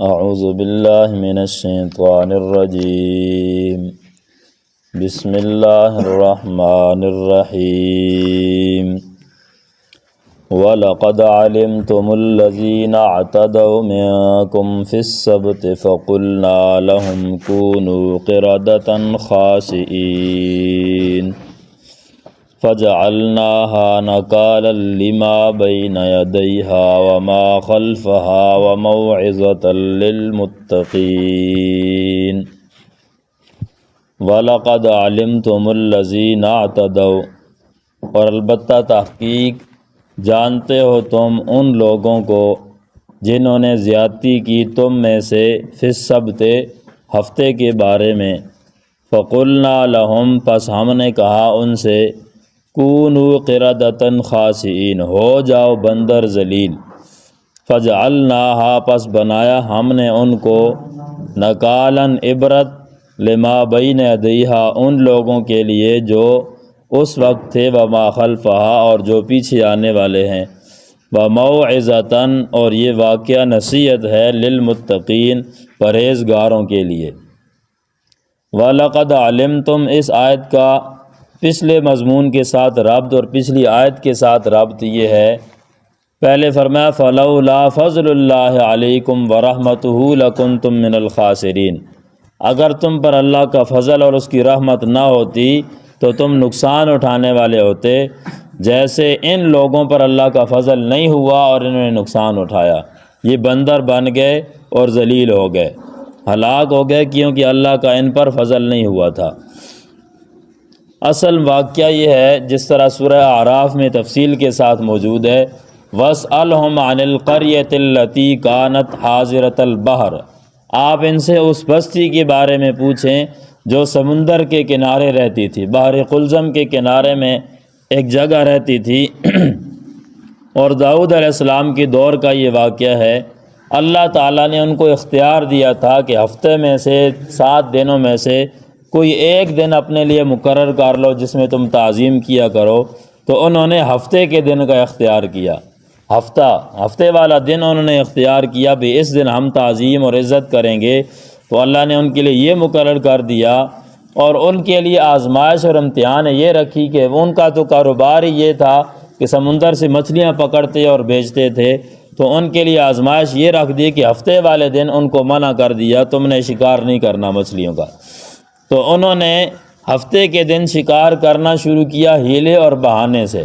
اعوذ باللہ من الشیطان الرجیم بسم اللہ الرحمن الرحیم وَلَقَدْ عَلِمْتُمُ الَّذِينَ اعْتَدَوْا مِنْكُمْ فِي السَّبْتِ فَقُلْنَا لَهُمْ كُونُوا قِرَدَةً خَاسِئِينَ فَجَعَلْنَاهَا نَكَالًا لِمَا بَيْنَ يَدَيْهَا وَمَا خَلْفَهَا وَمَوْعِظَةً لِلْمُتَّقِينَ وَلَقَدْ عَلِمْتُمُ الَّذِينَ اعْتَدَوْا، اور البتہ تحقیق جانتے ہو تم ان لوگوں کو جنہوں نے زیادتی کی تم میں سے فی السبت ہفتے کے بارے میں۔ فَقُلْنَا لَهُمْ، پس ہم نے کہا ان سے، کونوا قردۃ خاسئین، ہو جاؤ بندر ذلیل۔ فجعلناہا، پس بنایا ہم نے ان کو، نکالاً عبرت، لما بین یدیہا، ان لوگوں کے لیے جو اس وقت تھے، وما خلفہا، اور جو پیچھے آنے والے ہیں، وموعظۃً، اور یہ واقعہ نصیحت ہے، للمتقین، پرہیزگاروں کے لیے۔ وَلَقَدْ عَلِمْتُمْ، اس آیت کا پچھلے مضمون کے ساتھ ربط اور پچھلی آیت کے ساتھ ربط یہ ہے، پہلے فرمایا فَلَوْلَا فَضْلُ اللَّهِ عَلَيْكُمْ وَرَحْمَتُهُ لَكُنْتُمْ مِنَ الْخَاسِرِينَ، اگر تم پر اللہ کا فضل اور اس کی رحمت نہ ہوتی تو تم نقصان اٹھانے والے ہوتے، جیسے ان لوگوں پر اللہ کا فضل نہیں ہوا اور انہوں نے نقصان اٹھایا، یہ بندر بن گئے اور ذلیل ہو گئے، ہلاک ہو گئے، کیونکہ اللہ کا ان پر فضل نہیں ہوا تھا۔ اصل واقعہ یہ ہے، جس طرح سورہ اعراف میں تفصیل کے ساتھ موجود ہے، وَاسْأَلْهُمْ عَنِ الْقَرْيَةِ الَّتِي كَانَتْ حَاضِرَةَ الْبَحْرِ، آپ ان سے اس بستی کے بارے میں پوچھیں جو سمندر کے کنارے رہتی تھی، بحر قلزم کے کنارے میں ایک جگہ رہتی تھی۔ اور داؤد علیہ السلام کے دور کا یہ واقعہ ہے، اللہ تعالیٰ نے ان کو اختیار دیا تھا کہ ہفتے میں سے 7 دنوں میں سے کوئی ایک دن اپنے لیے مقرر کر لو جس میں تم تعظیم کیا کرو، تو انہوں نے ہفتے کے دن کا اختیار کیا، ہفتے والا دن انہوں نے اختیار کیا بھی اس دن ہم تعظیم اور عزت کریں گے، تو اللہ نے ان کے لیے یہ مقرر کر دیا، اور ان کے لیے آزمائش اور امتحان یہ رکھی کہ ان کا تو کاروبار ہی یہ تھا کہ سمندر سے مچھلیاں پکڑتے اور بیچتے تھے، تو ان کے لیے آزمائش یہ رکھ دی کہ ہفتے والے دن ان کو منع کر دیا تم نے شکار نہیں کرنا مچھلیوں کا، تو انہوں نے ہفتے کے دن شکار کرنا شروع کیا ہیلے اور بہانے سے۔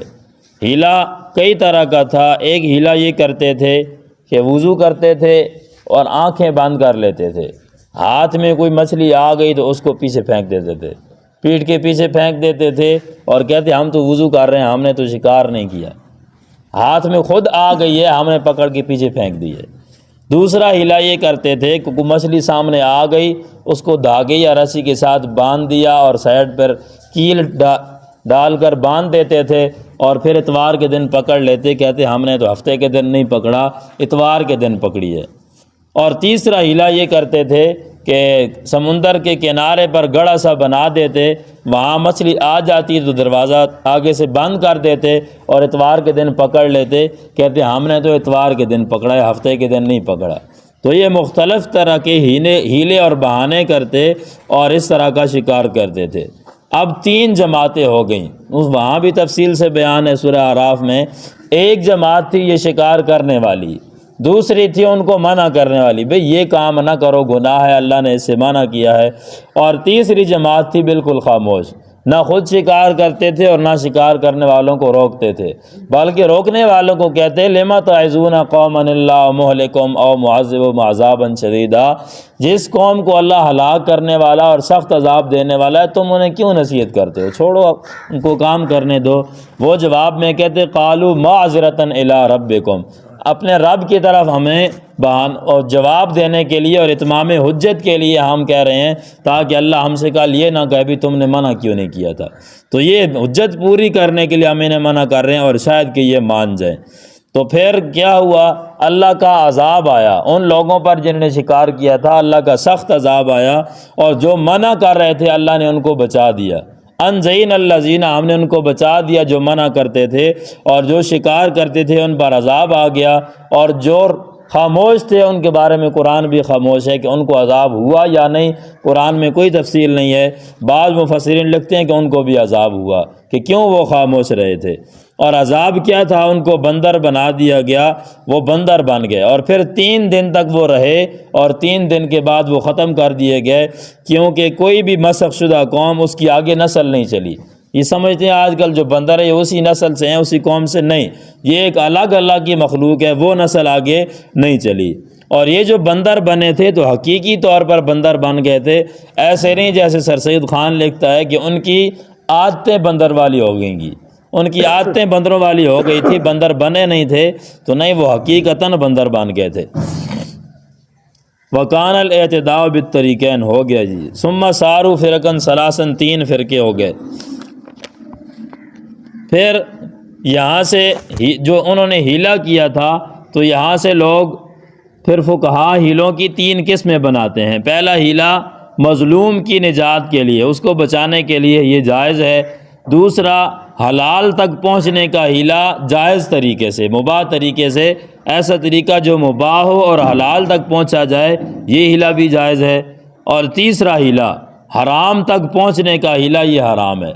ہیلا کئی طرح کا تھا، ایک ہیلا یہ کرتے تھے کہ وضو کرتے تھے اور آنکھیں بند کر لیتے تھے، ہاتھ میں کوئی مچھلی آ گئی تو اس کو پیچھے پھینک دیتے تھے، پیٹھ کے پیچھے پھینک دیتے تھے اور کہتے ہم تو وضو کر رہے ہیں، ہم نے تو شکار نہیں کیا، ہاتھ میں خود آ گئی ہے، ہم نے پکڑ کے پیچھے پھینک دی ہے۔ دوسرا ہیلا یہ کرتے تھے کہ کوئی مچھلی سامنے آ گئی، اس کو دھاگے یا رسی کے ساتھ باندھ دیا اور سائڈ پر کیل ڈال کر باندھ دیتے تھے، اور پھر اتوار کے دن پکڑ لیتے، کہتے ہم نے تو ہفتے کے دن نہیں پکڑا، اتوار کے دن پکڑی ہے۔ اور تیسرا ہیلا یہ کرتے تھے کہ سمندر کے کنارے پر گڑھا سا بنا دیتے، وہاں مچھلی آ جاتی تو دروازہ آگے سے بند کر دیتے اور اتوار کے دن پکڑ لیتے، کہتے ہم نے تو اتوار کے دن پکڑا ہے، ہفتے کے دن نہیں پکڑا۔ تو یہ مختلف طرح کے ہیلے اور بہانے کرتے اور اس طرح کا شکار کرتے تھے۔ اب 3 جماعتیں ہو گئیں، وہاں بھی تفصیل سے بیان ہے سورہ اعراف میں۔ ایک جماعت تھی یہ شکار کرنے والی، دوسری تھی ان کو منع کرنے والی، بھئی یہ کام نہ کرو، گناہ ہے، اللہ نے اس سے منع کیا ہے، اور تیسری جماعت تھی بالکل خاموش، نہ خود شکار کرتے تھے اور نہ شکار کرنے والوں کو روکتے تھے، بلکہ روکنے والوں کو کہتے لما تعظون قوما اللہ مہلکہم او معذبہم عذابا شدیدا، جس قوم کو اللہ ہلاک کرنے والا اور سخت عذاب دینے والا ہے تم انہیں کیوں نصیحت کرتے ہو، چھوڑو ان کو کام کرنے دو۔ وہ جواب میں کہتے قالوا معذرۃ الی ربکم، اپنے رب کی طرف ہمیں اور جواب دینے کے لیے اور اتمام حجت کے لیے ہم کہہ رہے ہیں، تاکہ اللہ ہم سے کل یہ نہ کہے بھی تم نے منع کیوں نہیں کیا تھا، تو یہ حجت پوری کرنے کے لیے ہم انہیں منع کر رہے ہیں اور شاید کہ یہ مان جائیں۔ تو پھر کیا ہوا، اللہ کا عذاب آیا ان لوگوں پر جنہوں نے شکار کیا تھا، اللہ کا سخت عذاب آیا، اور جو منع کر رہے تھے اللہ نے ان کو بچا دیا، انجین الذین، ہم نے ان کو بچا دیا جو منع کرتے تھے، اور جو شکار کرتے تھے ان پر عذاب آ گیا، اور جو خاموش تھے، ان کے بارے میں قرآن بھی خاموش ہے کہ ان کو عذاب ہوا یا نہیں، قرآن میں کوئی تفصیل نہیں ہے۔ بعض مفسرین لکھتے ہیں کہ ان کو بھی عذاب ہوا، کہ کیوں وہ خاموش رہے تھے، اور عذاب کیا تھا، ان کو بندر بنا دیا گیا، وہ بندر بن گئے، اور پھر 3 دن تک وہ رہے، اور 3 دن کے بعد وہ ختم کر دیے گئے، کیونکہ کوئی بھی مسخ شدہ قوم اس کی آگے نسل نہیں چلی۔ یہ سمجھتے ہیں آج کل جو بندر ہے یہ اسی نسل سے ہیں، اسی قوم سے، نہیں، یہ ایک الگ اللہ کی مخلوق ہے، وہ نسل آگے نہیں چلی۔ اور یہ جو بندر بنے تھے تو حقیقی طور پر بندر بن گئے تھے، ایسے نہیں جیسے سر سید خان لکھتا ہے کہ ان کی عادتیں بندر والی ہو گئیں گی، ان کی عادتیں بندروں والی ہو گئی تھی، بندر بنے نہیں تھے، تو نہیں، وہ حقیقتاً بندر بن گئے تھے۔ وکان الاعتداء بالطریقین ہو گیا جی۔ ثم ساروا فرقا ثلاثا، 3 فرقے ہو گئے۔ پھر یہاں سے جو انہوں نے ہیلا کیا تھا تو یہاں سے لوگ پھر فقہا ہیلوں کی 3 قسمیں بناتے ہیں۔ پہلا ہیلا مظلوم کی نجات کے لیے، اس کو بچانے کے لیے یہ جائز ہے۔ دوسرا حلال تک پہنچنے کا ہیلا جائز طریقے سے، مباح طریقے سے، ایسا طریقہ جو مباح ہو اور حلال تک پہنچا جائے، یہ ہیلا بھی جائز ہے۔ اور تیسرا ہیلا حرام تک پہنچنے کا ہیلا، یہ حرام ہے۔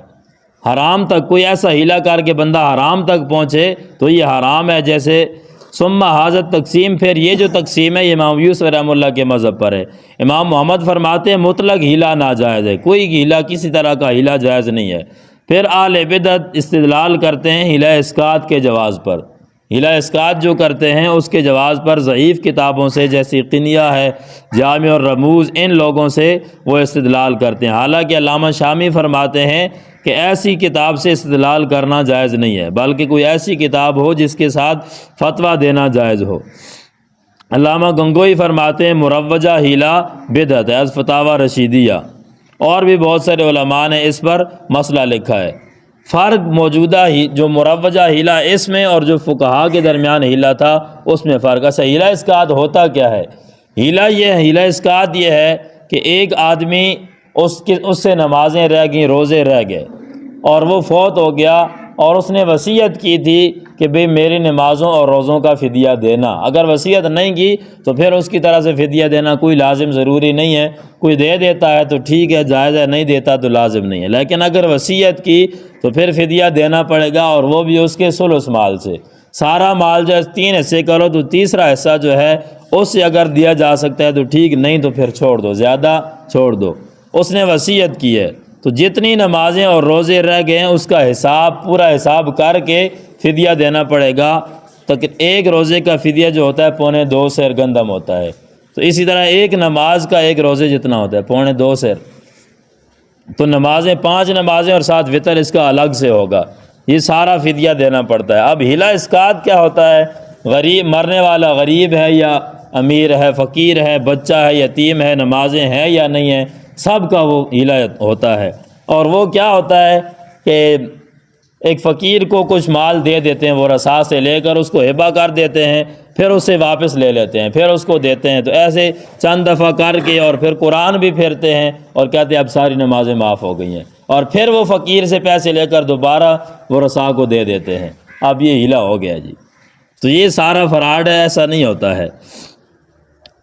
حرام تک کوئی ایسا ہیلا کر کے بندہ حرام تک پہنچے تو یہ حرام ہے۔ جیسے ثم حاضر تقسیم، پھر یہ جو تقسیم ہے یہ امام یوسف رحمہ اللہ کے مذہب پر ہے۔ امام محمد فرماتے ہیں مطلق ہیلا ناجائز ہے، کوئی ہیلا کسی طرح کا ہیلا جائز نہیں ہے۔ پھر اہل بدعت استدلال کرتے ہیں ہیلا اسقاط کے جواز پر، ہیلا اسقاط جو کرتے ہیں اس کے جواز پر ضعیف کتابوں سے، جیسی قنیہ ہے، جامع الرموز، ان لوگوں سے وہ استدلال کرتے ہیں۔ حالانکہ علامہ شامی فرماتے ہیں کہ ایسی کتاب سے استدلال کرنا جائز نہیں ہے، بلکہ کوئی ایسی کتاب ہو جس کے ساتھ فتویٰ دینا جائز ہو۔ علامہ گنگوئی فرماتے ہیں مروجہ ہیلا بدعت ہے، از فتاوی رشیدیہ، اور بھی بہت سارے علماء نے اس پر مسئلہ لکھا ہے۔ فرق موجودہ ہی جو مروجہ ہیلا اس میں اور جو فقہا کے درمیان ہیلا تھا اس میں فرق۔ اچھا، ہیلا اسقاط ہوتا کیا ہے؟ ہیلا اسقاط یہ ہے کہ ایک آدمی اس سے نمازیں رہ گئیں، روزے رہ گئے، اور وہ فوت ہو گیا، اور اس نے وصیت کی تھی کہ بھئی میری نمازوں اور روزوں کا فدیہ دینا۔ اگر وصیت نہیں کی تو پھر اس کی طرح سے فدیہ دینا کوئی لازم ضروری نہیں ہے، کوئی دے دیتا ہے تو ٹھیک ہے، جائز ہے، نہیں دیتا تو لازم نہیں ہے۔ لیکن اگر وصیت کی تو پھر فدیہ دینا پڑے گا، اور وہ بھی اس کے ثلث مال سے۔ سارا مال جو ہے 3 حصے کرو تو تیسرا حصہ جو ہے اس سے اگر دیا جا سکتا ہے تو ٹھیک، نہیں تو پھر چھوڑ دو، زیادہ چھوڑ دو۔ اس نے وصیت کی ہے تو جتنی نمازیں اور روزے رہ گئے ہیں اس کا حساب، پورا حساب کر کے فدیہ دینا پڑے گا۔ تک ایک روزے کا فدیہ جو ہوتا ہے 2.25 سیر گندم ہوتا ہے، تو اسی طرح ایک نماز کا ایک روزے جتنا ہوتا ہے 2.25 سیر، تو نمازیں 5 نمازیں اور 7 وطر اس کا الگ سے ہوگا، یہ سارا فدیہ دینا پڑتا ہے۔ اب ہیلا اسقاط کیا ہوتا ہے؟ غریب، مرنے والا غریب ہے یا امیر ہے، فقیر ہے، بچہ ہے، یتیم ہے، نمازیں ہیں یا نہیں ہیں، سب کا وہ ہیلا ہوتا ہے۔ اور وہ کیا ہوتا ہے کہ ایک فقیر کو کچھ مال دے دیتے ہیں، وہ رسا سے لے کر اس کو ہبہ کر دیتے ہیں، پھر اس سے واپس لے لیتے ہیں، پھر اس کو دیتے ہیں، تو ایسے چند دفعہ کر کے اور پھر قرآن بھی پھیرتے ہیں اور کہتے ہیں اب ساری نمازیں معاف ہو گئی ہیں، اور پھر وہ فقیر سے پیسے لے کر دوبارہ وہ رسا کو دے دیتے ہیں۔ اب یہ ہیلا ہو گیا جی، تو یہ سارا فراڈ ہے، ایسا نہیں ہوتا ہے۔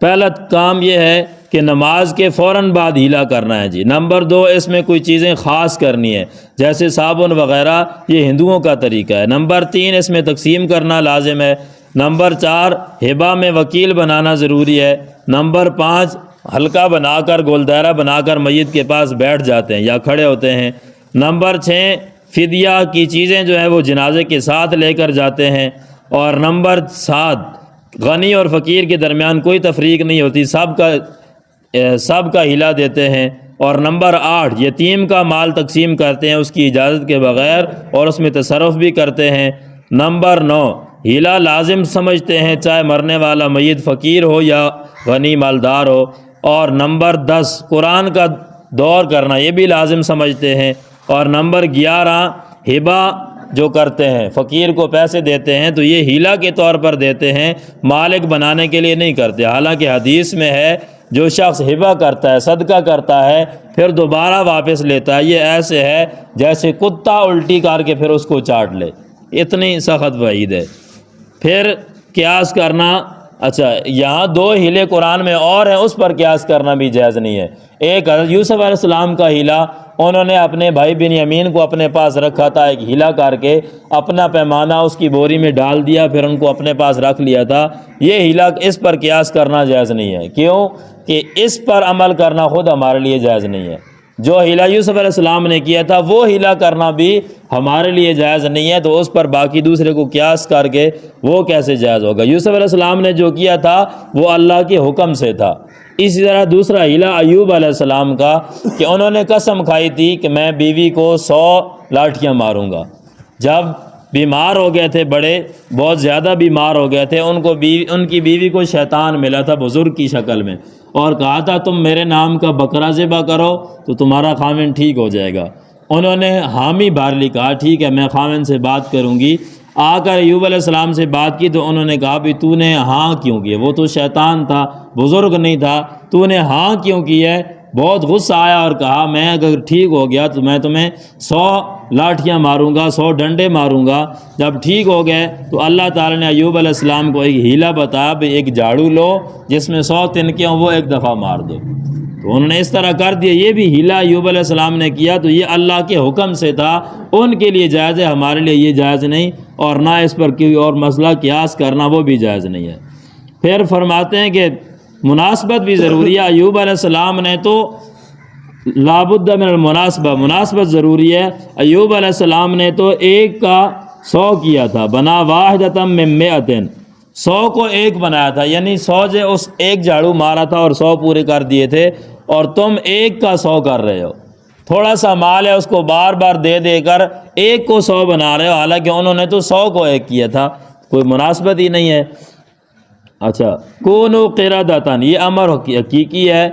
پہلا کام یہ ہے کہ نماز کے فوراً بعد ہیلا کرنا ہے جی۔ نمبر 2، اس میں کوئی چیزیں خاص کرنی ہے، جیسے صابن وغیرہ، یہ ہندوؤں کا طریقہ ہے۔ نمبر 3، اس میں تقسیم کرنا لازم ہے۔ نمبر 4، ہبہ میں وکیل بنانا ضروری ہے۔ نمبر 5، حلقہ بنا کر، گول دائرہ بنا کر میت کے پاس بیٹھ جاتے ہیں یا کھڑے ہوتے ہیں۔ نمبر 6، فدیہ کی چیزیں جو ہے وہ جنازے کے ساتھ لے کر جاتے ہیں۔ اور نمبر 7، غنی اور فقیر کے درمیان کوئی تفریق نہیں ہوتی، سب کا ہیلا دیتے ہیں۔ اور نمبر 8، یتیم کا مال تقسیم کرتے ہیں اس کی اجازت کے بغیر، اور اس میں تصرف بھی کرتے ہیں۔ نمبر 9، ہیلا لازم سمجھتے ہیں چاہے مرنے والا میت فقیر ہو یا غنی مالدار ہو۔ اور نمبر 10، قرآن کا دور کرنا، یہ بھی لازم سمجھتے ہیں۔ اور نمبر 11، ہبہ جو کرتے ہیں، فقیر کو پیسے دیتے ہیں تو یہ ہیلا کے طور پر دیتے ہیں، مالک بنانے کے لیے نہیں کرتے۔ حالانکہ حدیث میں ہے جو شخص ہبہ کرتا ہے، صدقہ کرتا ہے، پھر دوبارہ واپس لیتا ہے، یہ ایسے ہے جیسے کتا الٹی کر کے پھر اس کو چاٹ لے، اتنی سخت وعید ہے۔ پھر قیاس کرنا اچھا، یہاں دو ہیلے قرآن میں اور ہیں، اس پر قیاس کرنا بھی جائز نہیں ہے۔ ایک حضرت یوسف علیہ السلام کا ہیلا، انہوں نے اپنے بھائی بنیامین کو اپنے پاس رکھا تھا، ایک ہیلا کر کے اپنا پیمانہ اس کی بوری میں ڈال دیا، پھر ان کو اپنے پاس رکھ لیا تھا۔ یہ ہیلا، اس پر قیاس کرنا جائز نہیں ہے۔ کیوں کہ اس پر عمل کرنا خود ہمارے لیے جائز نہیں ہے۔ جو ہیلا یوسف علیہ السلام نے کیا تھا وہ ہیلا کرنا بھی ہمارے لیے جائز نہیں ہے، تو اس پر باقی دوسرے کو قیاس کر کے وہ کیسے جائز ہوگا؟ یوسف علیہ السلام نے جو کیا تھا وہ اللہ کے حکم سے تھا۔ اسی طرح دوسرا ہیلا ایوب علیہ السلام کا، کہ انہوں نے قسم کھائی تھی کہ میں بیوی کو 100 لاٹھیاں ماروں گا۔ جب بیمار ہو گئے تھے، بڑے بہت زیادہ بیمار ہو گئے تھے، ان کی بیوی کو شیطان ملا تھا بزرگ کی شکل میں، اور کہا تھا تم میرے نام کا بکرا ذبح کرو تو تمہارا خاوند ٹھیک ہو جائے گا۔ انہوں نے حامی بھارلی کہا ٹھیک ہے میں خاوند سے بات کروں گی۔ آ کر ایوب علیہ السلام سے بات کی تو انہوں نے کہا بھی تو نے ہاں کیوں کی؟ وہ تو شیطان تھا، بزرگ نہیں تھا، تو نے ہاں کیوں کی ہے؟ بہت غصہ آیا اور کہا میں اگر ٹھیک ہو گیا تو میں تمہیں 100 لاٹھیاں ماروں گا، 100 ڈنڈے ماروں گا۔ جب ٹھیک ہو گئے تو اللہ تعالیٰ نے ایوب علیہ السلام کو ایک ہیلا بتایا بھی ایک جھاڑو لو جس میں 100 تنکے ہوں، وہ ایک دفعہ مار دو۔ تو انہوں نے اس طرح کر دیا۔ یہ بھی ہیلا ایوب علیہ السلام نے کیا، تو یہ اللہ کے حکم سے تھا، ان کے لیے جائز ہے، ہمارے لیے یہ جائز نہیں، اور نہ اس پر کوئی اور مسئلہ قیاس کرنا وہ بھی جائز نہیں ہے۔ پھر فرماتے ہیں کہ مناسبت بھی ضروری ہے۔ ایوب علیہ السلام نے تو لابد من المناسبہ، مناسبت ضروری ہے۔ ایوب علیہ السلام نے تو ایک کا 100 کیا تھا، بنا واحدۃ من مئۃ، 100 کو ایک بنایا تھا، یعنی 100 سے اس ایک جھاڑو مارا تھا اور 100 پورے کر دیے تھے، اور تم ایک کا 100 کر رہے ہو۔ تھوڑا سا مال ہے اس کو بار بار دے دے کر ایک کو 100 بنا رہے ہو، حالانکہ انہوں نے تو 100 کو ایک کیا تھا، کوئی مناسبت ہی نہیں ہے۔ اچھا، کونوا قردۃ، یہ امر حقیقی ہے،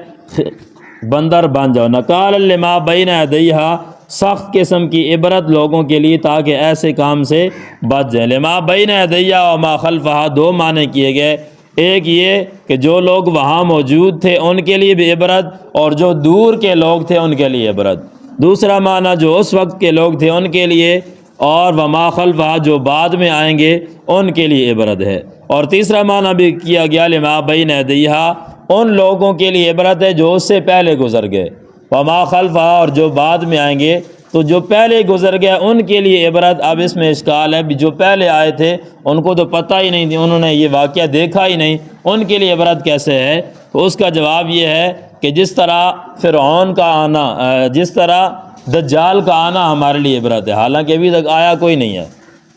بندر بن جاؤ۔ نکال لما بین یدیہا، سخت قسم کی عبرت لوگوں کے لیے تاکہ ایسے کام سے بچ جائیں۔ لما بین یدیہا وما خلفہا، دو معنی کیے گئے، ایک یہ کہ جو لوگ وہاں موجود تھے ان کے لیے بھی عبرت، اور جو دور کے لوگ تھے ان کے لیے عبرت۔ دوسرا معنی جو اس وقت کے لوگ تھے ان کے لیے، اور وما خلفہا جو بعد میں آئیں گے ان کے لیے عبرت ہے۔ اور تیسرا معنی بھی کیا گیا لما بین یدیہا، ان لوگوں کے لیے عبرت ہے جو اس سے پہلے گزر گئے، وما خلفہا، اور جو بعد میں آئیں گے، تو جو پہلے گزر گئے ان کے لیے عبرت۔ اب اس میں اشکال ہے، جو پہلے آئے تھے ان کو تو پتہ ہی نہیں تھی، انہوں نے یہ واقعہ دیکھا ہی نہیں، ان کے لیے عبرت کیسے ہے؟ تو اس کا جواب یہ ہے کہ جس طرح فرعون کا آنا، جس طرح دجال کا آنا ہمارے لیے عبرت ہے، حالانکہ ابھی تک آیا کوئی نہیں ہے،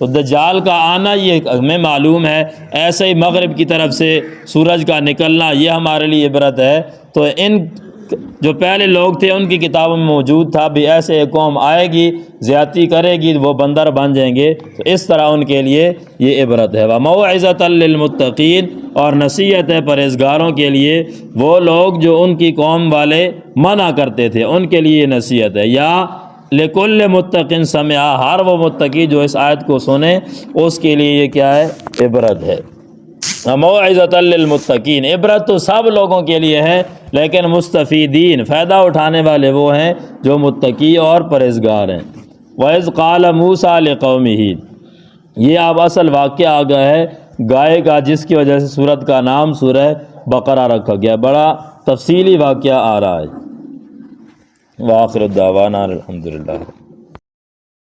تو دجال کا آنا یہ ہمیں معلوم ہے، ایسے ہی مغرب کی طرف سے سورج کا نکلنا یہ ہمارے لیے عبرت ہے۔ تو ان جو پہلے لوگ تھے ان کی کتابوں میں موجود تھا بھی ایسے ایک قوم آئے گی، زیادتی کرے گی، وہ بندر بن جائیں گے، تو اس طرح ان کے لیے یہ عبرت ہے۔ وَمَوْعِظَةً لِّلْمُتَّقِينَ، اور نصیحت ہے پرہیزگاروں کے لیے، وہ لوگ جو ان کی قوم والے منع کرتے تھے ان کے لیے یہ نصیحت ہے۔ یا لِكُلِّ مُتَّقٍ سَمِعَ، ہر وہ متقی جو اس آیت کو سنے اس کے لیے یہ کیا ہے؟ عبرت ہے۔ موعظۃ للمتقین، عبرت تو سب لوگوں کے لیے ہے، لیکن مستفیدین، فائدہ اٹھانے والے وہ ہیں جو متقی اور پرہیزگار ہیں۔ وَإِذْ قَالَ مُوسَىٰ لِقَوْمِهِ، یہ اب اصل واقعہ آ گیا ہے گائے کا، جس کی وجہ سے سورت کا نام سورہ بقرہ رکھا گیا، بڑا تفصیلی واقعہ آ رہا ہے۔ وآخر الدعوانا الحمدللہ۔